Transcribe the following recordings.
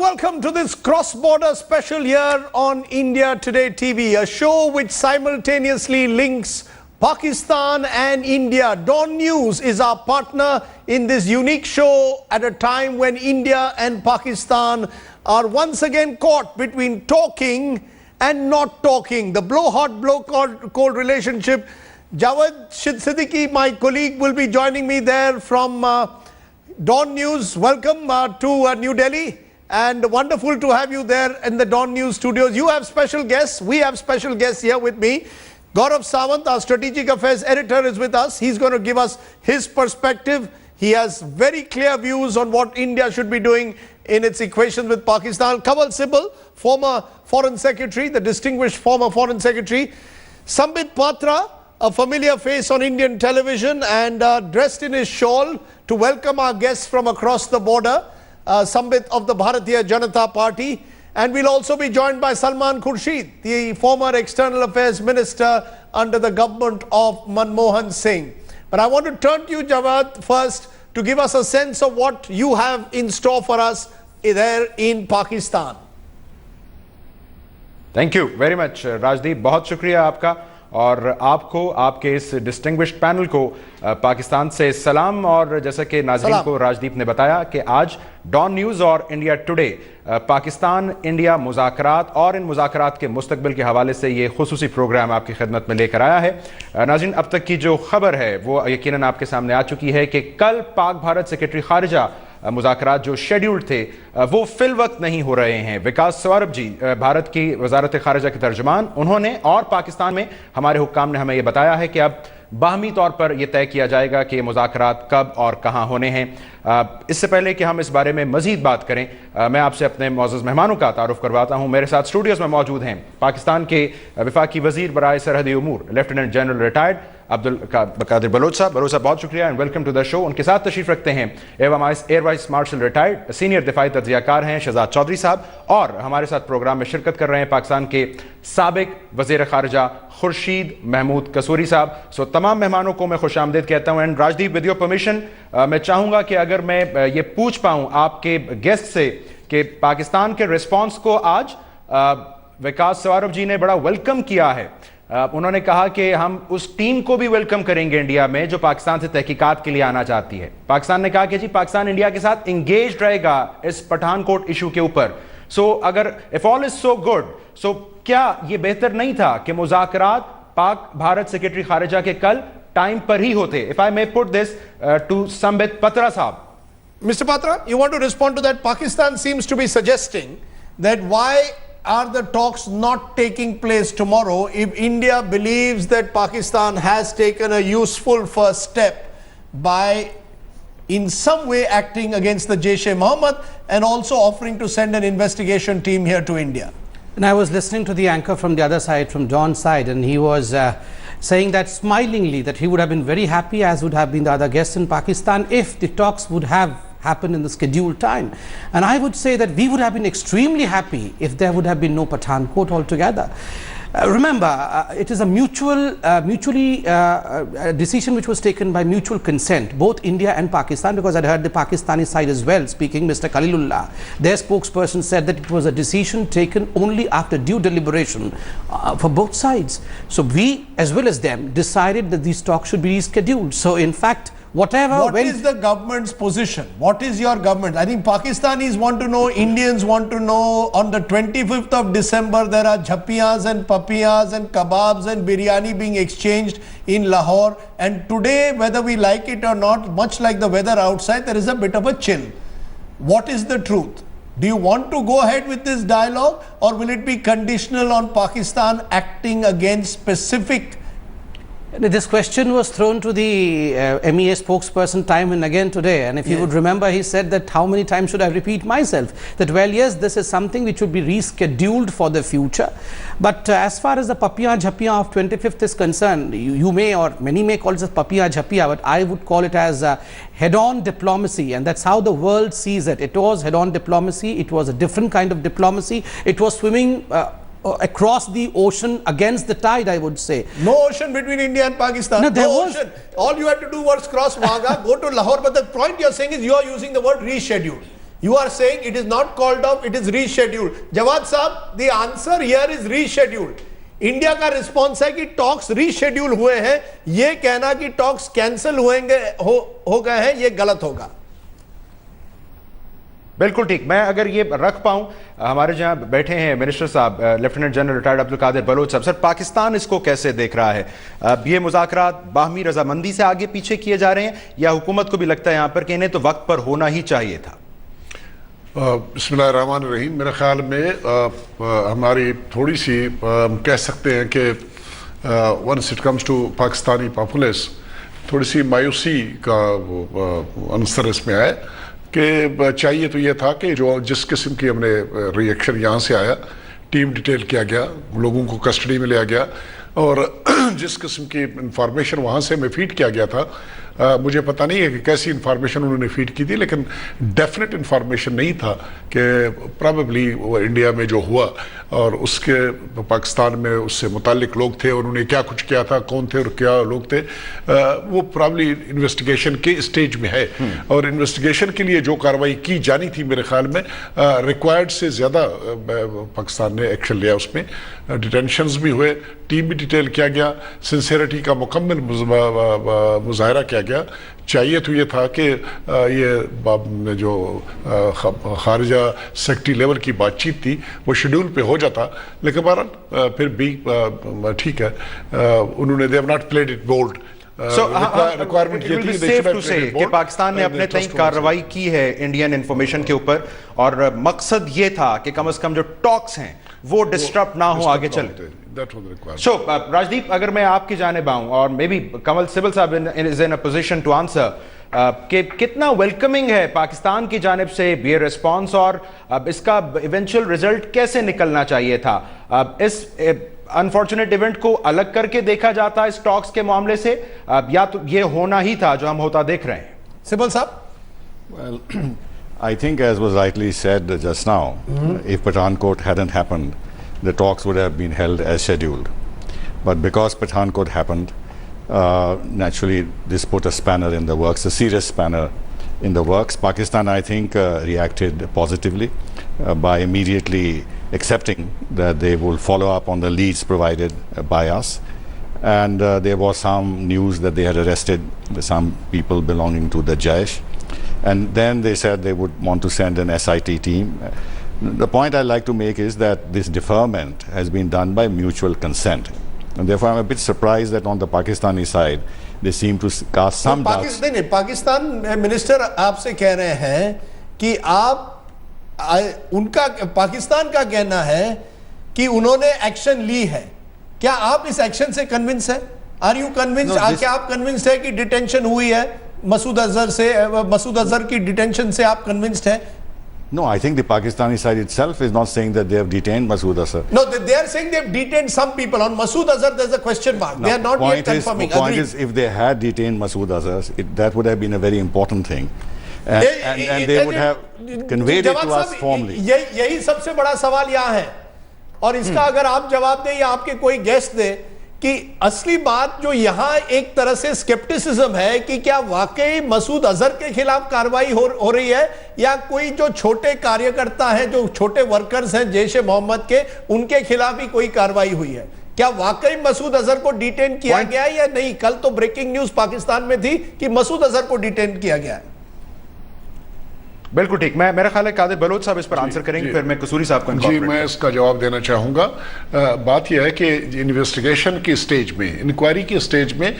welcome to this cross-border special here on India Today TV, a show which simultaneously links Pakistan and India. Dawn News is our partner in this unique show at a time when India and Pakistan are once again caught between talking and not talking. The blow-hot, blow-cold relationship. Jawad Siddiqui, my colleague, will be joining me there from Dawn News. Welcome to New Delhi. And wonderful to have you there in the Dawn News studios. You have special guests. We have special guests here with me. Gaurav Sawant, our strategic affairs editor, is with us. He's going to give us his perspective. He has very clear views on what India should be doing in its equations with Pakistan. Kanwal Sibal, former foreign secretary, the distinguished former foreign secretary. Sambit Patra, a familiar face on Indian television, and dressed in his shawl to welcome our guests from across the border. Sambit of the Bharatiya Janata Party, and we'll also be joined by Salman Khurshid, the former external affairs minister under the government of Manmohan Singh. But I want to turn to you, Jawad, first to give us a sense of what you have in store for us there in Pakistan. Thank you very much, Rajdeep. बहुत शुक्रिया आपका और आपको आपके इस distinguished panel को पाकिस्तान से सलाम। और जैसा कि नाज़रीन को राजदीप ने बताया कि आज डॉन न्यूज़ और इंडिया टुडे पाकिस्तान इंडिया मुज़ाकरात और इन मुज़ाकरात के मुस्तकबिल के हवाले से ये खुसूसी प्रोग्राम आपकी खिदमत में लेकर आया है। नाज़रीन, अब तक की जो खबर है वो यकीनन आपके सामने आ चुकी है कि कल पाक भारत सेक्रेटरी खारिजा मुज़ाकरात जो शेड्यूल्ड थे वो फिल वक्त नहीं हो रहे हैं। विकास सौरभ जी, भारत की वजारत खारिजा के तर्जुमान, उन्होंने और पाकिस्तान में हमारे हुक्काम ने हमें ये बताया है कि अब बाहमी तौर पर यह तय किया जाएगा कि मुज़ाकरात कब और कहां होने हैं। इससे पहले कि हम इस बारे में मजीद बात करें, मैं आपसे अपने मौजूद मेहमानों का तारुफ करवाता हूं। मेरे साथ स्टूडियोज में मौजूद हैं पाकिस्तान के वफाकी वजीर बराए सरहदी उमूर lieutenant general retired Abdul Qadir Baloch साहब। बलोच साहब, बहुत शुक्रिया and welcome to the show. उनके साथ तशरीफ रखते हैं air vice marshal retired senior दिफाई तज्जियाकार हैं शहजाद चौधरी साहब, और हमारे साथ प्रोग्राम में शिरकत कर रहे हैं पाकिस्तान के साबिक वजीर खारजा खुर्शीद महमूद कसूरी साहब। सो तमाम मेहमानों को मैं खुश आमदीद कहता हूँ। And Rajdeep, with your permission मैं चाहूँगा कि अगर मैं ये पूछ पाऊँ आपके गेस्ट से कि पाकिस्तान के रिस्पॉन्स को आज विकास सौरभ जी ने बड़ा वेलकम किया है। उन्होंने कहा कि हम उस टीम को भी वेलकम करेंगे इंडिया में जो पाकिस्तान से तहकीकात के लिए आना चाहती है। पाकिस्तान ने कहा कि जी पाकिस्तान इंडिया के साथ इंगेज रहेगा इस पठानकोट इशू के ऊपर। सो अगर if all is so good, so क्या ये बेहतर नहीं था कि मुज़ाकरात पाक भारत सेक्रेटरी खारिजा के कल टाइम पर ही होते? If I may put this to Sambit Patra साहब। Mr. Patra, you want to respond to that? Pakistan seems to be suggesting that why are the talks not taking place tomorrow if India believes that Pakistan has taken a useful first step by in some way acting against the Jaish-e-Mohammed and also offering to send an investigation team here to India? And I was listening to the anchor from the other side, from John's side, and he was saying that smilingly that he would have been very happy, as would have been the other guests in Pakistan, if the talks would have happened in the scheduled time. And I would say that we would have been extremely happy if there would have been no Pathankot altogether. Remember, it is a decision which was taken by mutual consent, both India and Pakistan, because I heard the Pakistani side as well speaking. Mr. Khalilullah, their spokesperson, said that it was a decision taken only after due deliberation for both sides. So we, as well as them, decided that these talks should be rescheduled. So in fact, what is the government's position? What is your government? I think Pakistanis want to know, Indians want to know. On the 25th of December, there are jhapiyas and papiyas and kebabs and biryani being exchanged in Lahore. And today, whether we like it or not, much like the weather outside, there is a bit of a chill. What is the truth? Do you want to go ahead with this dialogue, or will it be conditional on Pakistan acting against specific? This question was thrown to the MEA spokesperson time and again today, and if you would remember, he said that how many times should I repeat myself, that well, yes, this is something which should be rescheduled for the future. But as far as the Papiya Jhapiya of 25th is concerned, you may, or many may call it as Papiya Jhapiya, but I would call it as head-on diplomacy, and that's how the world sees it. It was head-on diplomacy. It was a different kind of diplomacy. It was swimming across the ocean against the tide, I would say. No ocean between India and Pakistan. No, there was ocean. All you had to do was cross Wagah, go to Lahore. But the point you're saying is you are using the word rescheduled. You are saying it is not called off, it is rescheduled. Jawad Saab, the answer here is rescheduled. India का response है कि talks reschedule हुए हैं. ये कहना कि talks cancel हो गए हैं, ये गलत होगा. बिल्कुल ठीक. मैं अगर ये रख पाऊं, हमारे जहां बैठे हैं मिनिस्टर साहब, lieutenant general retired Abdul Qadir Baloch साहब. सर, पाकिस्तान इसको कैसे देख रहा है? ये मुज़ाकरात बाहमी रजामंदी से आगे पीछे किए जा रहे हैं, या हुकूमत को भी लगता है यहां पर कि इन्हें तो वक्त पर होना ही चाहिए था? बिस्मिल्लाहिर्रहमानिर्रहीम. मेरे ख्याल में हमारी थोड़ी सी हम कह सकते हैं कि once it comes to Pakistani populace, थोड़ी सी मायूसी का अंसर इसमें आया कि चाहिए तो ये था कि जो जिस किस्म की हमने रिएक्शन यहाँ से आया, टीम डिटेल किया गया, लोगों को कस्टडी में लिया गया, और जिस किस्म की इंफॉर्मेशन वहाँ से हमें फीड किया गया था, मुझे पता नहीं है कि कैसी इंफॉर्मेशन उन्होंने फीड की थी, लेकिन डेफिनेट इंफॉर्मेशन नहीं था कि प्रोबेबली वो इंडिया में जो हुआ और उसके पाकिस्तान में उससे मुतालिक लोग थे, उन्होंने क्या कुछ किया था, कौन थे और क्या लोग थे, वो प्रॉबली इन्वेस्टिगेशन के स्टेज में है. और इन्वेस्टिगेशन के लिए जो कार्रवाई की जानी थी मेरे ख्याल में रिक्वायर्ड से ज़्यादा पाकिस्तान ने एक्शन लिया. उसमें डिटेंशंस भी हुए, टीम भी डिटेल किया गया, सिंसेरिटी का मुकम्मल मुजाहरा किया गया. चाहिए तो ये था कि ये जो खारजा सेक्रेटरी लेवल की बातचीत थी वो शेड्यूल पे हो जाता, लेकिन बहरहाल फिर भी ठीक है, उन्होंने they have not played it bold. Requirement ये थी कि पाकिस्तान ने अपने तय कार्रवाई की है इंडियन इंफॉर्मेशन के ऊपर, और मकसद ये था कि कम से कम जो टॉक्स हैं वो डिस्टर्ब ना हो आगे चले. राजदीप, अगर मैं आपकी जानिब आऊं, और मे बी कमल सिबल साहब is in a position to answer, कि कितना वेलकमिंग है पाकिस्तान की जानिब से ये रिस्पॉन्स, और इसका इवेंचुअल रिजल्ट कैसे निकलना चाहिए था? इस अनफॉर्चुनेट इवेंट को अलग करके देखा जाता इस टॉक्स के मामले से, या तो ये होना ही था जो हम होता देख रहे हैं? सिबल साहब. Well, I think, as was rightly said just now, if Pathankot hadn't happened, the talks would have been held as scheduled. But because Pathankot happened, naturally this put a spanner in the works, a serious spanner in the works. Pakistan, I think, reacted positively by immediately accepting that they will follow up on the leads provided by us. And there was some news that they had arrested some people belonging to the Jaish. And then they said they would want to send an SIT team. The point I'd like to make is that this deferment has been done by mutual consent. And therefore I'm a bit surprised that on the Pakistani side, they seem to cast some doubts. Pakistan minister आपसे कह रहे हैं कि उनका पाकिस्तान का कहना है कि उन्होंने एक्शन ली है. क्या आप इस एक्शन से कन्विंस है? Are you convince? क्या आप कन्विंस है कि डिटेंशन हुई है मसूद अजहर की डिटेंशन से आप कन्विंस्ड है? No, I think the Pakistani side itself is not saying that they have detained Masood Azhar. No, they are saying they have detained some people. On Masood Azhar, there's a question mark. They are not yet confirming. The point is, if they had detained Masood Azhar, that would have been a very important thing. And they would have conveyed it to us formally. यही सबसे बड़ा सवाल यहाँ है. और इसका अगर आप जवाब दें या आपके कोई गेस्ट दे कि असली बात जो यहाँ एक तरह से स्केप्टिसिज्म है कि क्या वाकई मसूद अजहर के खिलाफ कार्रवाई हो रही है, या कोई जो छोटे कार्यकर्ता हैं, जो छोटे वर्कर्स हैं जैश ए मोहम्मद के, उनके खिलाफ ही कोई कार्रवाई हुई है? क्या वाकई मसूद अजहर को डिटेन किया गया है या नहीं? कल तो ब्रेकिंग न्यूज पाकिस्तान में थी कि मसूद अजहर को डिटेन किया गया है. बिल्कुल ठीक. मेरा ख्याल है कादिर बलोच साहब इस पर आंसर करेंगे, फिर मैं कसूरी साहब को जी मैं इसका जवाब देना चाहूँगा. बात यह है कि इन्वेस्टिगेशन की स्टेज में, इंक्वायरी की स्टेज में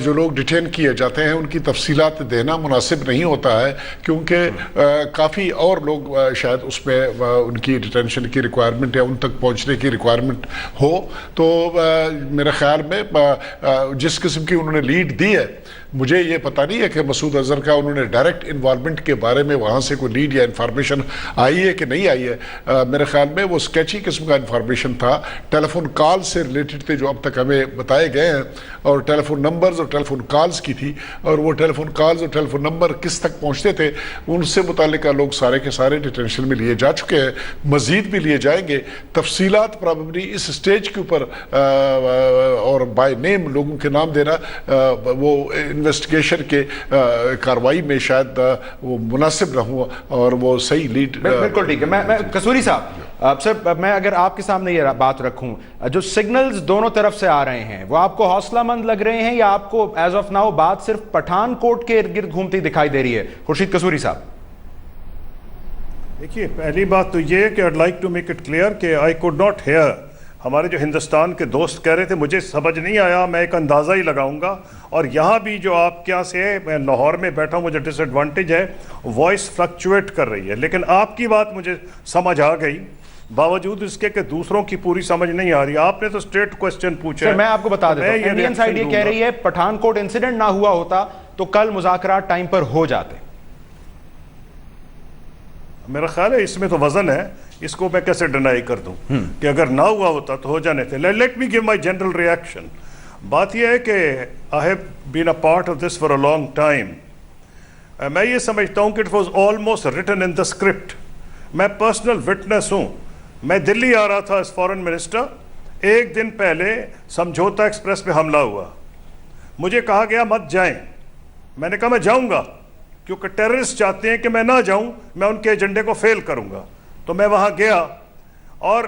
जो लोग डिटेन किए जाते हैं उनकी तफसीलात देना मुनासिब नहीं होता है, क्योंकि काफ़ी और लोग शायद उसमें उनकी डिटेंशन की रिक्वायरमेंट या उन तक पहुँचने की रिक्वायरमेंट हो. तो मेरे ख्याल में जिस किस्म की उन्होंने लीड दी है, मुझे ये पता नहीं है कि मसूद अजहर का उन्होंने डायरेक्ट इन्वॉल्वमेंट के बारे में वहाँ से कोई लीड या इन्फॉर्मेशन आई है कि नहीं आई है. मेरे ख्याल में वो स्केची किस्म का इन्फॉर्मेशन था, टेलीफोन कॉल से रिलेटेड थे जो अब तक हमें बताए गए हैं, और टेलीफोन नंबर्स और टेलीफोन कॉल्स की थी, और वो टेलीफोन कॉल्स और टेलीफोन नंबर किस तक पहुँचते थे उनसे मुतालिक लोग सारे के सारे डिटेंशन में लिए जा चुके हैं, मज़ीद भी लिए जाएंगे. तफसीलात प्रॉबेबली इस स्टेज के ऊपर और बाय नेम लोगों के नाम देना वो इन्वेस्टिगेशन के कार्रवाई में शायद वो मुनासिब न हो اور وہ صحیح لیڈ. بالکل ٹھیک ہے. میں قصوری صاحب سر، میں اگر آپ کے سامنے یہ بات رکھوں، جو سگنلز دونوں طرف سے آ رہے ہیں وہ آپ کو حوصلہ مند لگ رہے ہیں، یا آپ کو ایز آف ناؤ بات صرف پٹھان کوٹ کے ارد گرد گھومتی دکھائی دے رہی ہے؟ خورشید قصوری صاحب. دیکھیے، پہلی بات تو یہ ہے کہ I'd like to make it clear کہ I could not hear. ہمارے جو ہندوستان کے دوست کہہ رہے تھے، مجھے سمجھ نہیں آیا، میں ایک اندازہ ہی لگاؤں گا. اور یہاں بھی جو آپ کیا سے، میں لاہور میں بیٹھا ہوں، مجھے ڈس ایڈوانٹیج ہے، وائس فلکچویٹ کر رہی ہے، لیکن آپ کی بات مجھے سمجھ آ گئی، باوجود اس کے کہ دوسروں کی پوری سمجھ نہیں آ رہی. آپ نے تو اسٹریٹ کوسچن پوچھا ہے. میں آپ کو بتا دیتا ہوں، انڈین سائیڈ یہ کہہ رہی ہے پٹھان کوٹ انسیڈنٹ نہ ہوا ہوتا تو کل مذاکرات ٹائم پر ہو جاتے. میرا خیال ہے اس میں تو وزن ہے، اس کو میں کیسے ڈینائی کر دوں کہ اگر نہ ہوا ہوتا تو ہو جانے تھے. Let me give my general reaction. بات یہ ہے کہ I have been a part of this for a long time. میں یہ سمجھتا ہوں کہ it was almost written in the script. میں پرسنل وٹنس ہوں. میں دلی آ رہا تھا ایز فارن منسٹر، ایک دن پہلے سمجھوتا ایکسپریس پہ حملہ ہوا. مجھے کہا گیا مت جائیں. میں نے کہا میں جاؤں گا، کیونکہ ٹیررسٹ چاہتے ہیں کہ میں نہ جاؤں، میں ان کے ایجنڈے کو فیل کروں گا. تو میں وہاں گیا، اور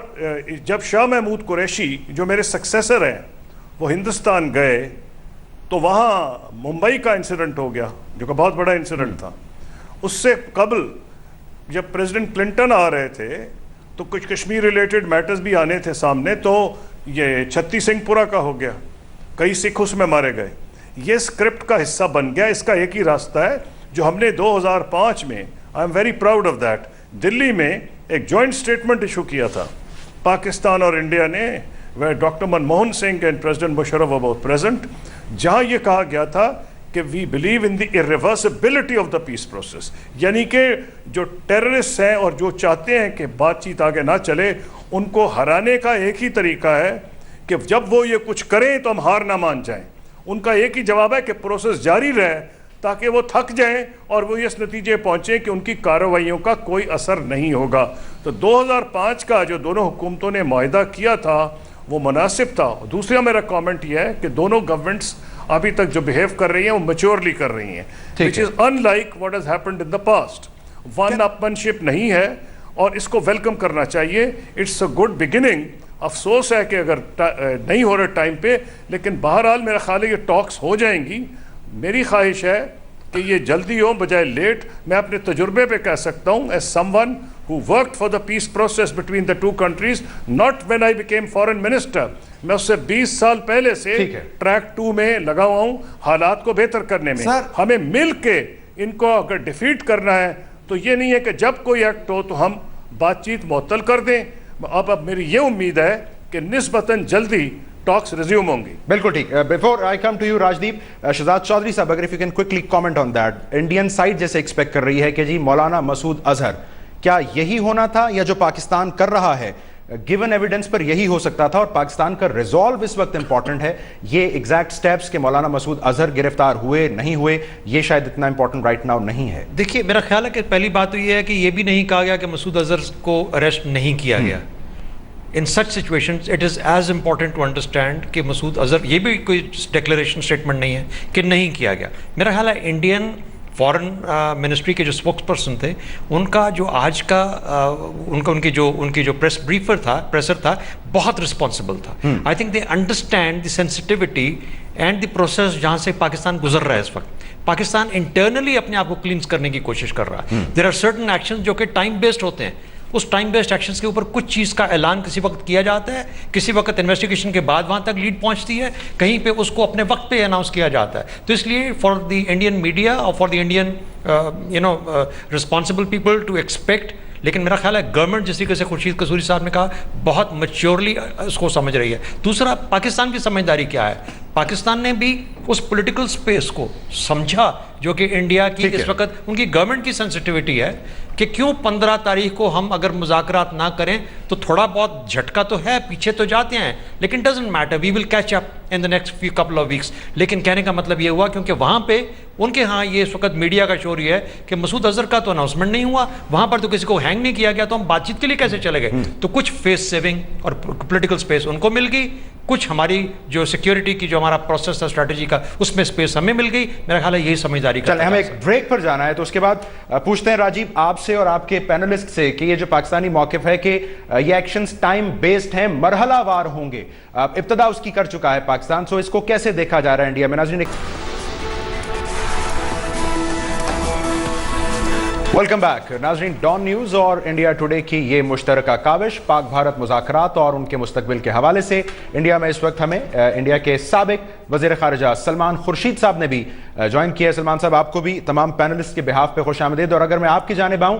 جب شاہ محمود قریشی جو میرے سکسیسر ہیں وہ ہندوستان گئے تو وہاں ممبئی کا انسیڈنٹ ہو گیا، جو کہ بہت بڑا انسیڈنٹ تھا. اس سے قبل جب پریزیڈنٹ کلنٹن آ رہے تھے تو کچھ کشمیر ریلیٹڈ میٹرز بھی آنے تھے سامنے، تو یہ چھتی سنگھ پورہ کا ہو گیا، کئی سکھ اس میں مارے گئے. یہ اسکرپٹ کا حصہ بن گیا. اس کا ایک ہی راستہ ہے جو ہم نے 2005 میں، I am very proud of that, Delhi میں ایک جوائنٹ اسٹیٹمنٹ ایشو کیا تھا پاکستان اور انڈیا نے، وhere doctor Manmohan Singh and president Musharraf were both present، جہاں یہ کہا گیا تھا کہ we believe in the irreversibility of the peace process. یعنی کہ جو ٹیررسٹ ہیں اور جو چاہتے ہیں کہ بات چیت آگے نہ چلے، ان کو ہرانے کا ایک ہی طریقہ ہے کہ جب وہ یہ کچھ کریں تو ہم ہار نہ مان جائیں. ان کا ایک ہی جواب ہے کہ پروسیس جاری رہے تاکہ وہ تھک جائیں اور وہ اس نتیجے پہنچیں کہ ان کی کارروائیوں کا کوئی اثر نہیں ہوگا. تو 2005 کا جو دونوں حکومتوں نے معاہدہ کیا تھا وہ مناسب تھا. دوسرا میرا کامنٹ یہ ہے کہ دونوں گورنمنٹس ابھی تک جو بہیو کر رہی ہیں وہ میچورلی کر رہی ہیں، which is unlike what has happened in the past. One upmanship نہیں ہے اور اس کو ویلکم کرنا چاہیے. It's a good beginning. افسوس ہے کہ اگر نہیں ہو رہے ٹائم پہ، لیکن بہرحال میرا خیال ہے یہ ٹاکس ہو جائیں گی. میری خواہش ہے کہ یہ جلدی ہو بجائے لیٹ. میں اپنے تجربے پہ کہہ سکتا ہوں as some one who worked for the peace process between the two countries, not when I became foreign minister. میں اس سے 20 سال پہلے سے ٹریک 2 میں لگا ہوا ہوں حالات کو بہتر کرنے میں. ہمیں مل کے ان کو اگر ڈیفیٹ کرنا ہے تو یہ نہیں ہے کہ جب کوئی ایکٹ ہو تو ہم بات چیت معطل کر دیں. اب میری یہ امید ہے کہ نسبتاً جلدی ٹاکس ریزیوم ہوں گی. بالکل ٹھیک. Before I come to you Rajdeep, Shahzad Chaudhry صاحب اگر if you can quickly comment on that. Indian side جیسے ایکسپیکٹ کر رہی ہے کہ جی مولانا مسعود اظہر، کیا یہی ہونا تھا یا جو پاکستان کر رہا ہے گیون ایویڈنس پر یہی ہو سکتا تھا؟ اور پاکستان کا ریزالو اس وقت امپورٹنٹ ہے. یہ ایگزیکٹ سٹیپس کہ مولانا مسعود اظہر گرفتار ہوئے نہیں ہوئے یہ شاید اتنا امپورٹنٹ رائٹ ناؤ نہیں ہے. دیکھیے میرا خیال ہے کہ پہلی بات تو یہ ہے کہ یہ بھی نہیں کہا گیا کہ مسعود اظہر کو اریسٹ نہیں کیا گیا. In such situations it is as important to understand کہ مسعود اظہر، یہ بھی کوئی ڈیکلریشن اسٹیٹمنٹ نہیں ہے کہ نہیں کیا گیا. میرا خیال ہے انڈین فارن منسٹری کے جو اسپوکس پرسن تھے ان کا جو آج کا ان کی جو پریسر تھا بہت رسپانسبل تھا. I think they understand the sensitivity and the process جہاں سے پاکستان گزر رہا ہے اس وقت. پاکستان انٹرنلی اپنے آپ کو کلینز کرنے کی کوشش کر رہا ہے. دیر آر سرٹن ایکشنز جو کہ ٹائم بیسڈ ہوتے ہیں. اس ٹائم بیسڈ ایکشنز کے اوپر کچھ چیز کا اعلان کسی وقت کیا جاتا ہے، کسی وقت انویسٹیگیشن کے بعد وہاں تک لیڈ پہنچتی ہے، کہیں پہ اس کو اپنے وقت پہ اناؤنس کیا جاتا ہے. تو اس لیے فار دی انڈین میڈیا اور for the Indian responsible people to expect. لیکن میرا خیال ہے گورنمنٹ جس طریقے سے خورشید قصوری صاحب نے کہا بہت میچورلی اس کو سمجھ رہی ہے. دوسرا پاکستان کی سمجھداری کیا ہے؟ پاکستان نے بھی اس پولیٹیکل سپیس کو سمجھا جو کہ انڈیا کی اس وقت ان کی گورنمنٹ کی سینسٹیوٹی ہے کہ کیوں 15 تاریخ کو ہم اگر مذاکرات نہ کریں تو تھوڑا بہت جھٹکا تو ہے، پیچھے تو جاتے ہیں، لیکن doesn't matter, we will catch up in the next few couple of weeks. لیکن کہنے کا مطلب یہ ہوا کیونکہ وہاں پہ ان کے ہاں یہ اس وقت میڈیا کا شور یہ ہے کہ مسعود اظہر کا تو اناؤنسمنٹ نہیں ہوا، وہاں پر تو کسی کو ہینگ نہیں کیا گیا، تو ہم بات چیت کے لیے کیسے چلے گئے؟ تو کچھ فیس سیونگ اور پولیٹیکل سپیس ان کو مل گئی. कुछ हमारी जो सिक्योरिटी की जो हमारा प्रोसेस था स्ट्रेटजी का उसमें स्पेस हमें मिल गई. मेरा ख्याल है यही समझदारी का. चलिए हमें एक ब्रेक पर जाना है, तो उसके बाद पूछते हैं राजीव आपसे और आपके पैनलिस्ट से कि ये जो पाकिस्तानी मौक़िफ़ है कि ये एक्शंस टाइम बेस्ड हैं, मरहलावार होंगे. इब्तदा उसकी कर चुका है पाकिस्तान, सो इसको कैसे देखा जा रहा है इंडिया में? नाज़रीन, वेलकम बैक. नाजरीन, डॉन न्यूज़ और इंडिया टुडे की ये मुश्तरका काविश पाक भारत मुज़ाकरात और उनके मुस्तकबिल के हवाले से इंडिया में इस वक्त हमें इंडिया के साबिक वज़ीर ख़ारिजा सलमान खुर्शीद साहब ने भी ज्वाइन किया है. सलमान साहब, आपको भी तमाम पैनलिस्ट के बिहाफ पे खुश आमदीद. और अगर मैं आपकी जानिब आऊँ,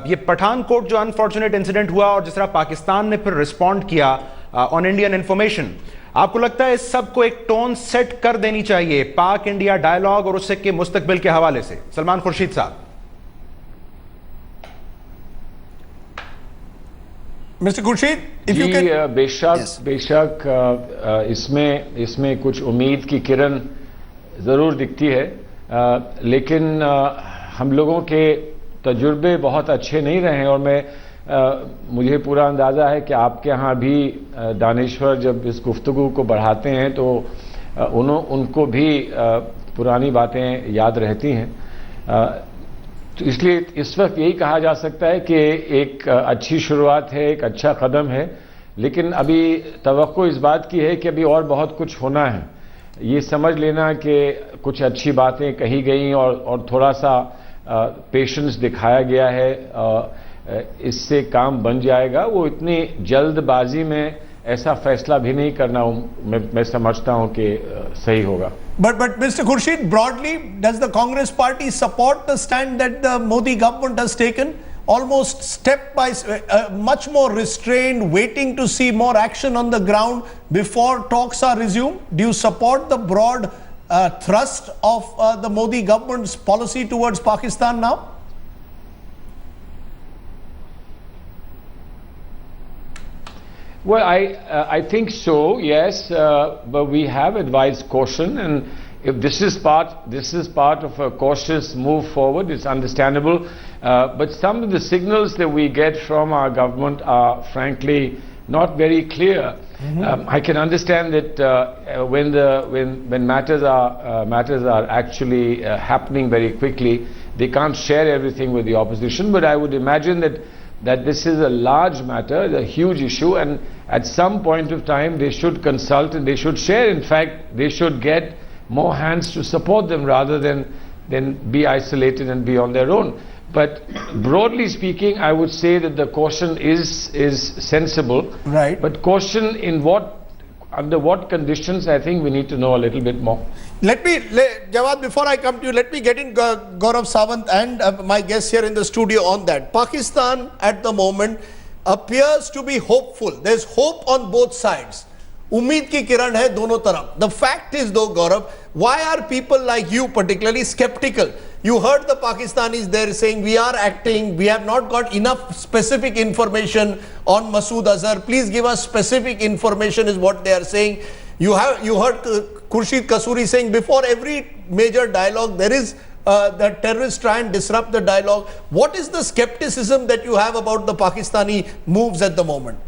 ये पठानकोट जो अनफॉर्चुनेट इंसिडेंट हुआ और जिस तरह पाकिस्तान ने फिर रिस्पॉन्ड किया ऑन इंडियन इन्फॉर्मेशन, आपको लगता है इस सब को एक टोन सेट कर देनी चाहिए पाक इंडिया डायलॉग और उससे के मुस्तकबिल के हवाले से? सलमान खुर्शीद साहब. Mr. Khurshid, if you can. बेशक इसमें कुछ उम्मीद की किरण ज़रूर दिखती है, लेकिन हम लोगों के तजुर्बे बहुत अच्छे नहीं रहे. और मुझे पूरा अंदाज़ा है कि आपके यहाँ भी दानिश्वर जब इस गुफ्तगू को बढ़ाते हैं तो उनको भी पुरानी बातें याद रहती हैं. तो इसलिए इस वक्त यही कहा जा सकता है कि एक अच्छी शुरुआत है, एक अच्छा कदम है, लेकिन अभी तवक्को इस बात की है कि अभी और बहुत कुछ होना है. ये समझ लेना कि कुछ अच्छी बातें कही गई और थोड़ा सा पेशेंस दिखाया गया है, इससे काम बन जाएगा. वो इतनी जल्दबाजी में ऐसा फैसला भी नहीं करना मैं समझता हूं कि सही होगा. But Mr. Khurshid, broadly, does the Congress party support the stand that the Modi government has taken? Almost step by much more restrained, waiting to see more action on the ground before talks are resumed. Do you support the broad thrust of the Modi government's policy towards Pakistan now? Well, I think so, yes, but we have advised caution, and if this is part of a cautious move forward, it's understandable. But some of the signals that we get from our government are frankly not very clear. I can understand that when matters are actually happening very quickly, they can't share everything with the opposition. But I would imagine that this is a large matter, a huge issue, and at some point of time they should consult and they should share. In fact, they should get more hands to support them rather than be isolated and be on their own. But broadly speaking, I would say that the caution is sensible. Right. But caution under what conditions, I think we need to know a little bit more. Jawad, before I come to you, let me get in Gaurav Sawant and my guests here in the studio on that. Pakistan at the moment appears to be hopeful. There's hope on both sides. Umeed ki kiran hai dono taraf. The fact is though, Gaurav, why are people like you particularly skeptical? You heard the Pakistanis there saying we are acting, we have not got enough specific information on Masood Azhar. Please give us specific information is what they are saying. You heard Khurshid Kasuri saying before every major dialogue there is the terrorists try and disrupt the dialogue. What is the skepticism that you have about the Pakistani moves at the moment?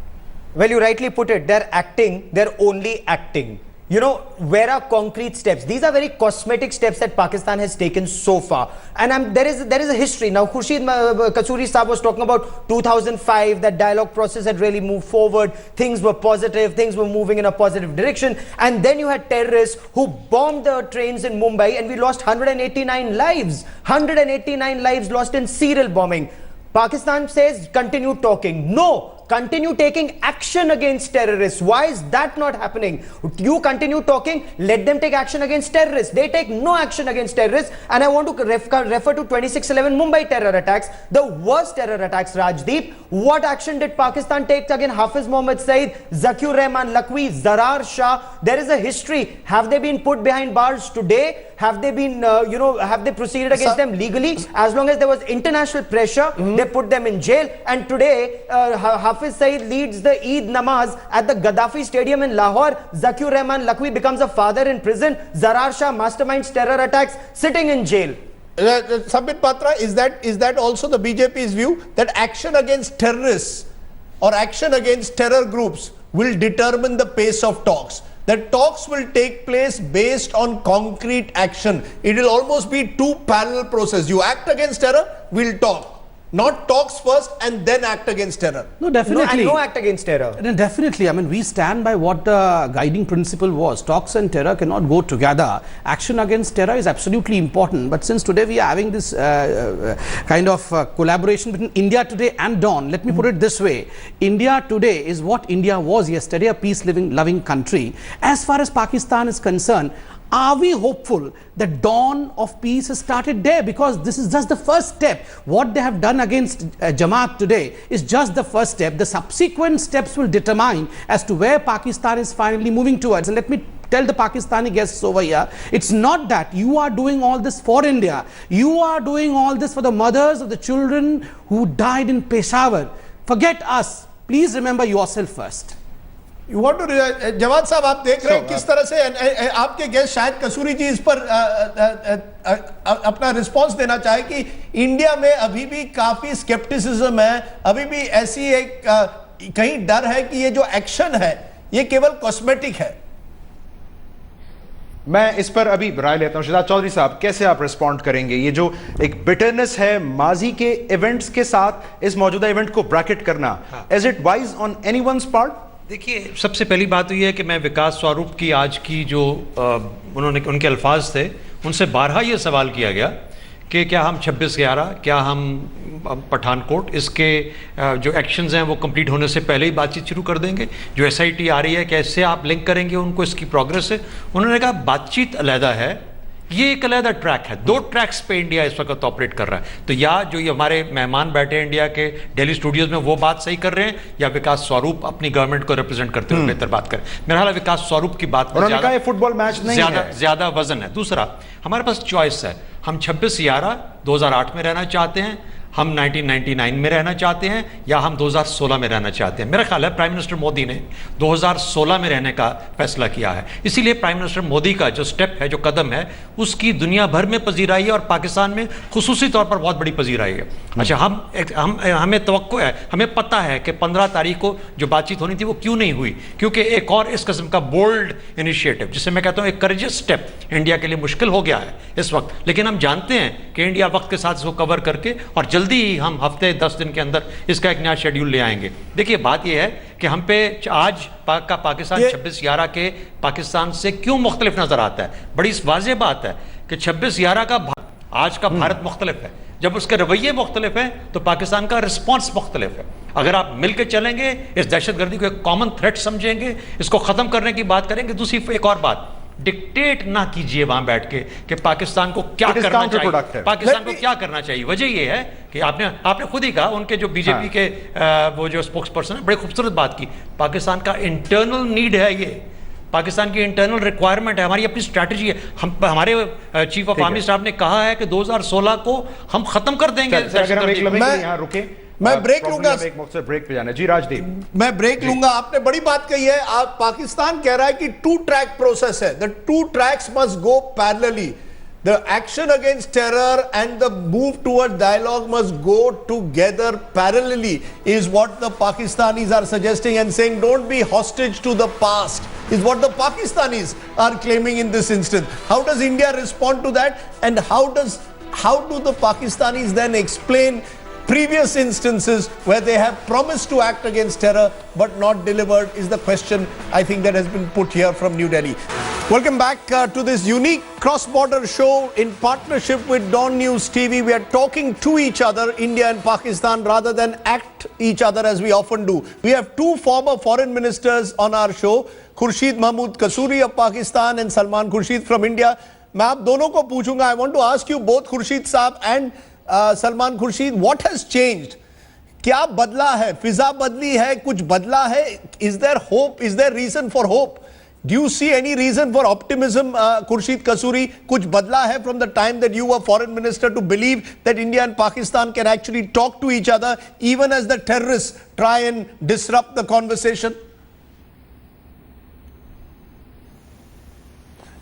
Well, you rightly put it. They're acting. They're only acting. You know, where are concrete steps? These are very cosmetic steps that Pakistan has taken so far. And there is a history. Now, Khurshid Kasuri Saab was talking about 2005, that dialogue process had really moved forward. Things were positive. Things were moving in a positive direction. And then you had terrorists who bombed the trains in Mumbai and we lost 189 lives. 189 lives lost in serial bombing. Pakistan says continue talking. No. Continue taking action against terrorists. Why is that not happening? You continue talking, let them take action against terrorists. They take no action against terrorists. And I want to refer to 26/11 Mumbai terror attacks, the worst terror attacks, Rajdeep. What action did Pakistan take against Hafiz Mohammed Saeed, Zakir Rahman Lakhvi, Zarar Shah? There is a history. Have they been put behind bars today? Have they been, have they proceeded against them legally? As long as there was international pressure, they put them in jail. And today, Hafiz Saeed leads the Eid Namaz at the Gaddafi Stadium in Lahore. Zakir Rahman Lakhvi becomes a father in prison. Zarar Shah masterminds terror attacks, sitting in jail. Sambit Patra, is that also the BJP's view that action against terrorists or action against terror groups will determine the pace of talks. That talks will take place based on concrete action. It will almost be two parallel processes. You act against terror, we'll talk. Not talks first and then act against terror. No, definitely. No act against terror. No, definitely. I mean, we stand by what the guiding principle was. Talks and terror cannot go together. Action against terror is absolutely important. But since today we are having this kind of collaboration between India Today and Dawn, let me put it this way. India Today is what India was yesterday, a peace-loving country. As far as Pakistan is concerned, are we hopeful that dawn of peace has started there? Because this is just the first step. What they have done against Jamaat today is just the first step. The subsequent steps will determine as to where Pakistan is finally moving towards. And let me tell the Pakistani guests over here, it's not that you are doing all this for India. You are doing all this for the mothers of the children who died in Peshawar. Forget us. Please remember yourself first. You want to Jawad साहब आप देख रहे हैं किस तरह से आपके guest शायद कसूरी जी इस पर अपना रिस्पांस देना चाहे कि इंडिया में अभी भी काफी स्केप्टिसिज्म है, अभी भी ऐसी एक कहीं डर है कि ये जो एक्शन है ये केवल कॉस्मेटिक है. मैं इस पर अभी राय लेता हूं. शहजाद चौधरी साहब, कैसे आप रिस्पॉन्ड करेंगे? ये जो एक बिटरनेस है माजी के इवेंट्स के साथ इस मौजूदा इवेंट को ब्रैकेट करना, is it wise on anyone's part? देखिए, सबसे पहली बात तो ये है कि मैं विकास स्वरूप की आज की जो उनके अल्फाज थे उनसे बारहा ये सवाल किया गया कि क्या हम 26/11, क्या हम पठानकोट, इसके जो एक्शंस हैं वो कंप्लीट होने से पहले ही बातचीत शुरू कर देंगे? जो SIT आ रही है कैसे आप लिंक करेंगे उनको, इसकी प्रोग्रेस है? उन्होंने कहा बातचीत अलहदा है, ये एक अलहदा ट्रैक है. दो ट्रैक्स पे इंडिया इस वक्त ऑपरेट कर रहा है. तो या जो ये हमारे मेहमान बैठे हैं इंडिया के दिल्ली स्टूडियोज में वो बात सही कर रहे हैं, या विकास स्वरूप अपनी गवर्नमेंट को रिप्रेजेंट करते हुए बेहतर बात करें. मेरा ख्याल है विकास स्वरूप की बात में फुटबॉल मैच नहीं है, ज्यादा वजन है. दूसरा, हमारे पास चॉइस है. हम 26/11 2008 में रहना चाहते हैं, हम 1999 में रहना चाहते हैं, या हम 2016 में रहना चाहते हैं. मेरा ख्याल है प्राइम मिनिस्टर मोदी ने 2016 में रहने का फैसला किया है. इसीलिए प्राइम मिनिस्टर मोदी का जो स्टेप है, जो कदम है, उसकी दुनिया भर में पजीराई है और पाकिस्तान में खुसूसी तौर पर बहुत बड़ी पजीराई है. अच्छा, हमें तवक्को है, हमें पता है कि 15 तारीख को जो बातचीत होनी थी वो क्यों नहीं हुई, क्योंकि एक और इस किस्म का बोल्ड इनिशिएटिव, जिसे मैं कहता हूँ एक करेजियस स्टेप, इंडिया के लिए मुश्किल हो गया है इस वक्त. लेकिन हम जानते हैं कि इंडिया वक्त के साथ इसको कवर करके और जल्दी ही हम हफ्ते 10 दिन के अंदर इसका एक नया शेड्यूल ले आएंगे. देखिए, बात यह है कि हम पे आज का पाकिस्तान 26/11 के पाकिस्तान से क्यों मुख्तलिफ नजर आता है. बड़ी वाज़ेह बात है कि 26/11 का आज का भारत मुख्तलिफ है. जब उसके रवैये मुख्तलिफ हैं तो पाकिस्तान का रिस्पॉन्स मुख्तलिफ है. अगर आप मिलकर चलेंगे, इस दहशतगर्दी को एक कॉमन थ्रेट समझेंगे, इसको खत्म करने की बात करेंगे. दूसरी एक और बात, डिक्टेट ना कीजिए वहां बैठ के कि पाकिस्तान को क्या करना चाहिए, पाकिस्तान को क्या करना चाहिए. वजह यह है कि आपने खुद ही कहा, उनके जो बीजेपी के वो जो स्पोक्स पर्सन है, बड़ी खूबसूरत बात की. पाकिस्तान का इंटरनल नीड है, ये पाकिस्तान की इंटरनल रिक्वायरमेंट है, हमारी अपनी स्ट्रैटेजी है. हमारे चीफ ऑफ आर्मी स्टाफ ने कहा है कि 2016 को हम खत्म कर देंगे. अगर हम एक लम्हे यहाँ रुके, मैं ब्रेक लूंगा, एक मकसद ब्रेक पे जाना. जी राजदीप, मैं ब्रेक लूंगा. आपने बड़ी बात कही है. आप पाकिस्तान कह रहा है कि 2 ट्रैक प्रोसेस है. The 2 tracks must go parallelly. The action against terror and the move toward dialogue must go together parallelly, is what the Pakistanis are suggesting and saying. Don't be hostage to the past, is what the Pakistanis are claiming in this instance. How does India respond to that, and how do the Pakistanis then explain previous instances where they have promised to act against terror but not delivered, is the question I think that has been put here from New Delhi. Welcome back to this unique cross-border show in partnership with Dawn News TV. We are talking to each other, India and Pakistan, rather than act each other as we often do. We have 2 former foreign ministers on our show, Khurshid Mahmood Kasuri of Pakistan and Salman Khurshid from India. मैं आप दोनों को पूछूंगा. I want to ask you both, Khurshid साहब and Salman Khurshid, what has changed? क्या बदला है? फिजा बदली है, कुछ बदला है? Is there hope? Is there reason for hope? Do you see any reason for optimism, Khurshid Kasuri? कुछ बदला है from the time that you were foreign minister to believe that India and Pakistan can actually talk to each other even as the terrorists try and disrupt the conversation?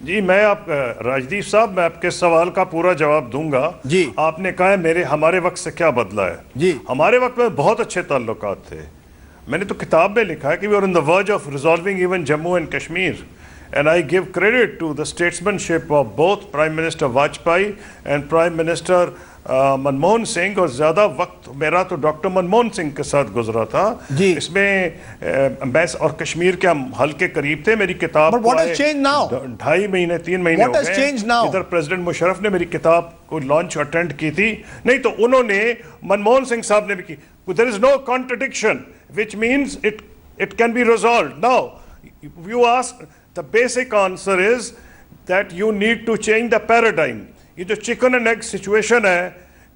जी, मैं राजदीप साहब, मैं आपके सवाल का पूरा जवाब दूंगा. जी, आपने कहा है हमारे वक्त से क्या बदला है. जी, हमारे वक्त में बहुत अच्छे ताल्लुकात थे. मैंने तो किताब में लिखा है कि we are on the verge of resolving even Jammu and Kashmir. And I give credit to the statesmanship of both Prime Minister Vajpayee and Prime Minister Manmohan Singh, और ज़्यादा वक्त मेरा तो डॉक्टर मनमोहन सिंह के साथ गुजरा था इसमें। मैं और कश्मीर के हम हल के करीब थे। मेरी किताब But what has changed now? 2.5 महीने 3 महीने What has changed now? इधर प्रेसिडेंट मुशर्रफ ने मेरी किताब को लॉन्च अटेंड की थी, नहीं तो उन्होंने मनमोहन सिंह साहब ने भी की। There is no contradiction, which means it can be resolved. Now, you ask, the basic answer is that you need to change the paradigm. ये जो चिकन एंड एग सिचुएशन है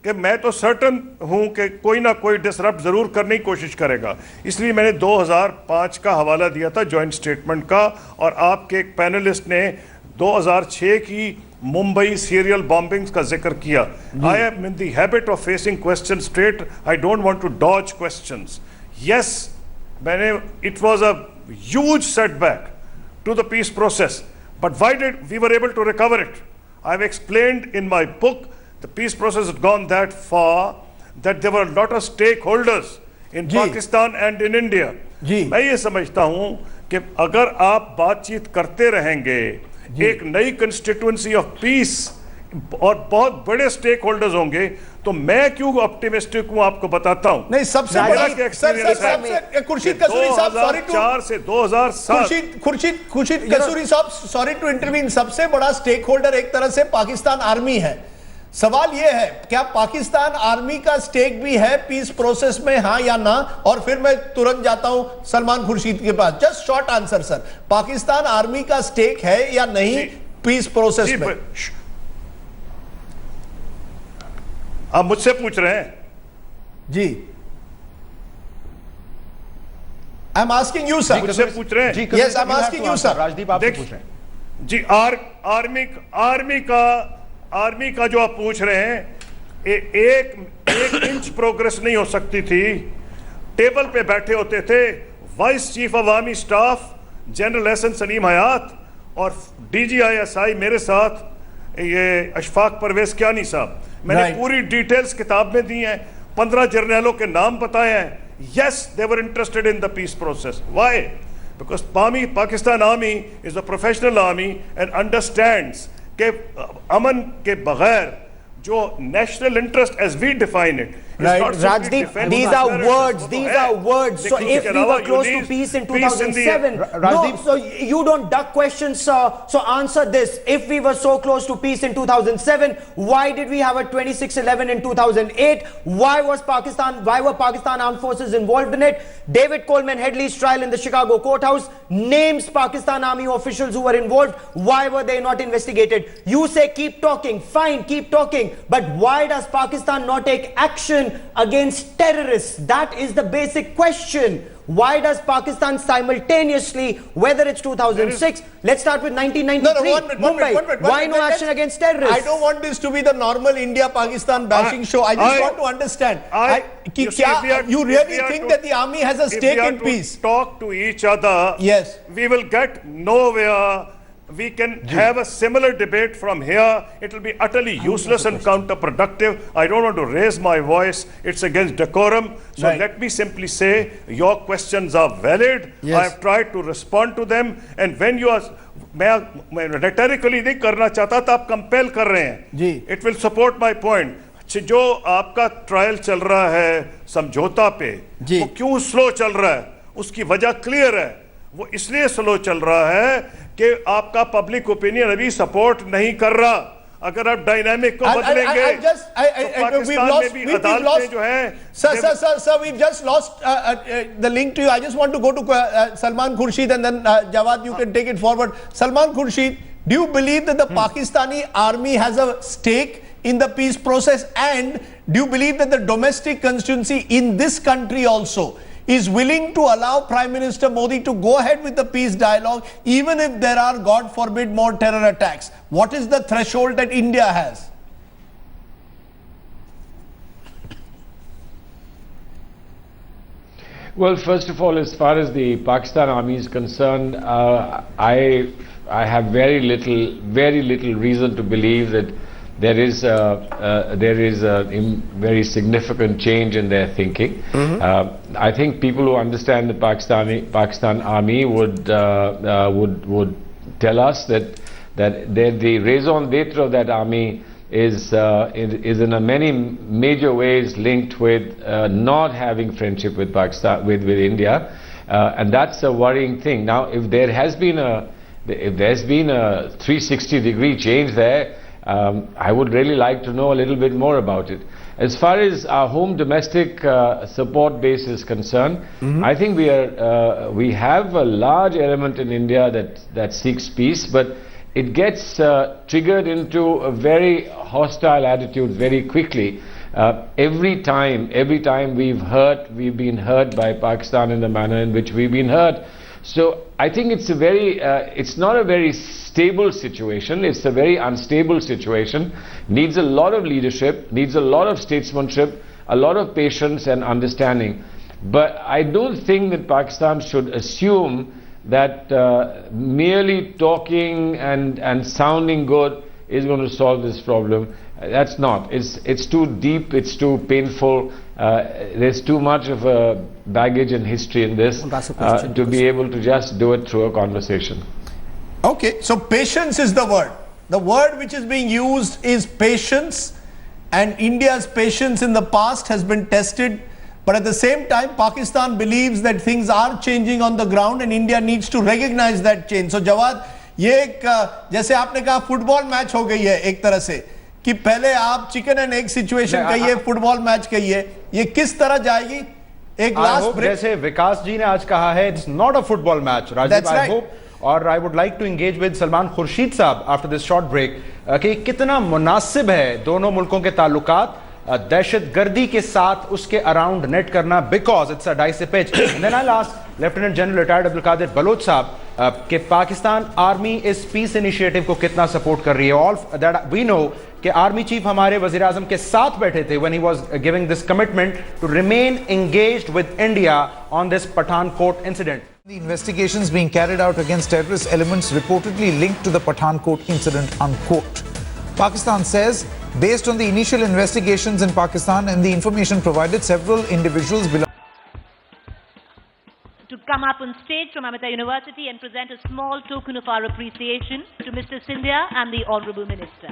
कि मैं तो सर्टन हूं कि कोई ना कोई डिसरप्ट जरूर करने की कोशिश करेगा, इसलिए मैंने 2005 का हवाला दिया था जॉइंट स्टेटमेंट का, और आपके एक पैनलिस्ट ने 2006 की मुंबई सीरियल बॉम्बिंग्स का जिक्र किया। I am in the habit of facing question straight, I don't want to dodge questions. Yes, मैंने it was a huge setback to the peace process, but why did we were able to recover it? I've explained in my book, the peace process had gone that far that there were a lot of stakeholders in Pakistan and in India. मैं ये समझता हूँ कि अगर आप बातचीत करते रहेंगे, एक नई कंस्टिट्यूएंसी ऑफ पीस और बहुत बड़े स्टेक होल्डर्स होंगे, तो मैं क्यों ऑप्टिमिस्टिक हूं आपको बताता हूं। नहीं, सबसे बड़ा खुर्शीद कसूरी साहब, सॉरी टू 2004 से 2007 खुर्शीद कसूरी साहब, सॉरी टू इंटरवीन, सबसे बड़ा स्टेक होल्डर एक तरह से पाकिस्तान आर्मी है। सवाल यह है, क्या पाकिस्तान आर्मी का स्टेक भी है पीस प्रोसेस में, हाँ या ना? और फिर मैं तुरंत जाता हूं सलमान खुर्शीद के पास। Just short answer sir, Pakistan army का स्टेक है या नहीं पीस प्रोसेस में? आप मुझसे पूछ रहे हैं जी? I am asking you sir. मुझसे पूछ रहे हैं? Yes, I am asking you sir. Rajdeep आपसे पूछ रहे हैं जी। आर्मी का जो आप पूछ रहे हैं, एक इंच प्रोग्रेस नहीं हो सकती थी। टेबल पे बैठे होते थे vice chief of army staff general Ehsan Saleem Hayat और DGISI मेरे साथ ये अशफाक परवेज कियानी साहब। मैंने पूरी डिटेल्स किताब में दी हैं, 15 जर्नलों के नाम बताए हैं। Yes, they were interested in the peace process. Why? Because Pakistan army is a professional army and understands कि अमन के बगैर जो national interest as we define it, right, Rajdeep, these are words. So if we were close to peace in 2007, no, so you don't duck questions, so answer this. If we were so close to peace in 2007, why did we have a 26/11 in 2008? Why were Pakistan armed forces involved in it? David Coleman Headley's trial in the Chicago courthouse names Pakistan army officials who were involved. Why were they not investigated? You say keep talking, fine, keep talking, but why does Pakistan not take action against terrorists? That is the basic question. Why does Pakistan simultaneously, whether it's 2006, let's start with 1993, Mumbai, why no action against terrorists? I don't want this to be the normal India-Pakistan bashing show. I just want to understand. You really think that the army has a stake in peace? If we have to talk to each other, yes, we will get nowhere. We can have a similar debate from here. It will be utterly useless and counterproductive. I don't want to raise my voice. It's against decorum. So let me simply say, your questions are valid. I have tried to respond to them. And when you are, मैं rhetorically नहीं करना चाहता था, आप compel कर रहे हैं. It will support my point. जो आपका ट्रायल चल रहा है समझौता पे, वो क्यों स्लो चल रहा है? उसकी वजह क्लियर है. वो इसलिए स्लो चल रहा है कि आपका पब्लिक ओपिनियन अभी सपोर्ट नहीं कर रहा. अगर आप डायनामिक को बदलेंगे तो पाकिस्तान में भी अदालतें जो हैं. Sir, we've just lost the link to you. I just want to go to Salman Khurshid and then Jawad, you can take it forward. Salman Khurshid, do you believe that the Pakistani army has a stake in the peace process, and do you believe that the domestic constituency in this country also is willing to allow Prime Minister Modi to go ahead with the peace dialogue even if there are, God forbid, more terror attacks? What is the threshold that India has? Well, first of all, as far as the Pakistan army is concerned, I have very little reason to believe that there is a very significant change in their thinking. I think people who understand the Pakistan Army would tell us that the raison d'etre of that army is in a many major ways linked with not having friendship with Pakistan, with India, and that's a worrying thing. Now, if there's been a 360-degree change there, I would really like to know a little bit more about it. As far as our home domestic support base is concerned, I think we have a large element in India that seeks peace, but it gets triggered into a very hostile attitude very quickly. Every time we've been hurt by Pakistan in the manner in which we've been hurt. So I think it's not a very stable situation. It's a very unstable situation. Needs a lot of leadership, needs a lot of statesmanship, a lot of patience and understanding. But I don't think that Pakistan should assume that merely talking and sounding good is going to solve this problem. That's not. It's too deep, it's too painful. There's too much of a baggage and history in this to be able to just do it through a conversation. Okay, so patience is the word. The word which is being used is patience, and India's patience in the past has been tested. But at the same time, Pakistan believes that things are changing on the ground and India needs to recognize that change. So Jawad, ये एक जैसे आपने कहा football match हो गई है एक तरह से कि पहले आप चिकन एंड एग सिचुएशन कहिए, फुटबॉल मैच कहिए, ये किस तरह जाएगी? एक लास्ट ब्रेक, जैसे विकास जी ने आज कहा है, it's not a football match. Rajiv, I hope, और I would like to engage with Salman Khurshid साहब आफ्टर दिस शॉर्ट ब्रेक कि कितना मुनासिब है दोनों मुल्कों के ताल्लुकात दहशतगर्दी के साथ उसके अराउंड नेट करना, because it's a dicey pitch. And then I ask lieutenant general retired Abdul Qadir Baloch साहब कि पाकिस्तान आर्मी इस पीस इनिशिएटिव को कितना सपोर्ट कर रही है. ऑल दैट वी नो कि आर्मी चीफ हमारे वजीर आजम के साथ बैठे थे when he was giving this commitment to remain engaged with India on this Pathankot incident. The investigations being carried out against terrorist elements reportedly linked to the Pathankot incident, unquote. Pakistan says, based on the initial investigations in Pakistan and the information provided, several individuals belong to come up on stage from Amita University and present a small token of our appreciation to Mr. Scindia and the Honourable Minister.